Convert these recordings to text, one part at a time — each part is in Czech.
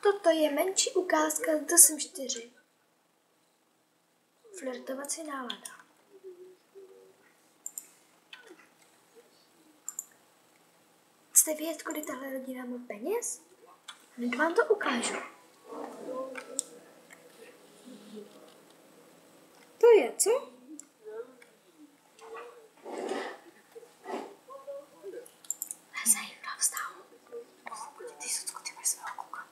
Toto je menší ukázka z The Sims 4. Flirtovací nálada. Chcete vědět, kolik tahle rodina má peněz? Hned vám to ukážu. To je, co? Zajímavá vztahu. Ty Sucko, ty máš svého kluka.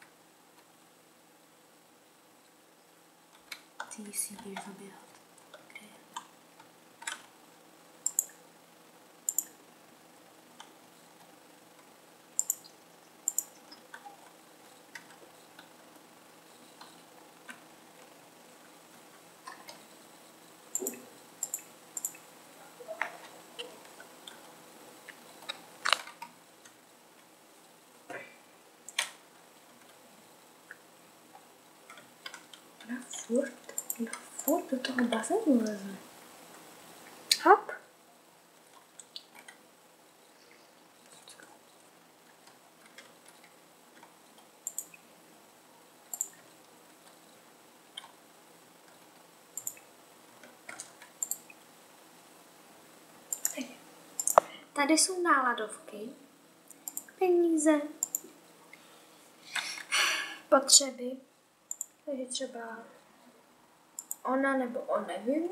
Ty si jdeš zabíhat. Kde je? Ona furt do toho bazénu leze. Hop. Tady jsou náladovky, peníze, potřeby, takže třeba ona nebo on, nevím,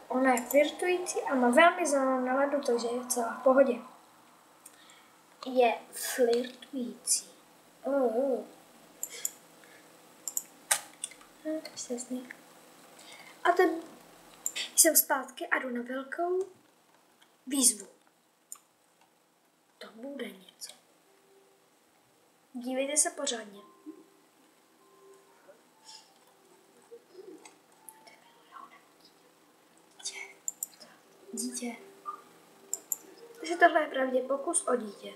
ona je flirtující a má velmi zelenou náladu, takže je celá v pohodě. Je flirtující. Přesně. A ten jsem zpátky a jdu na velkou výzvu. To bude něco. Dívejte se pořádně. Dítě. Takže tohle je pravdě pokus o dítě.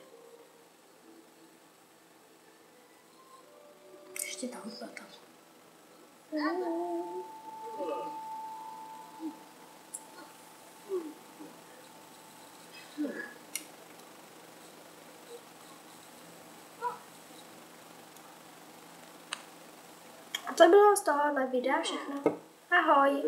Ještě ta hudba tam. A to bylo z tohohle videa všechno. Ahoj.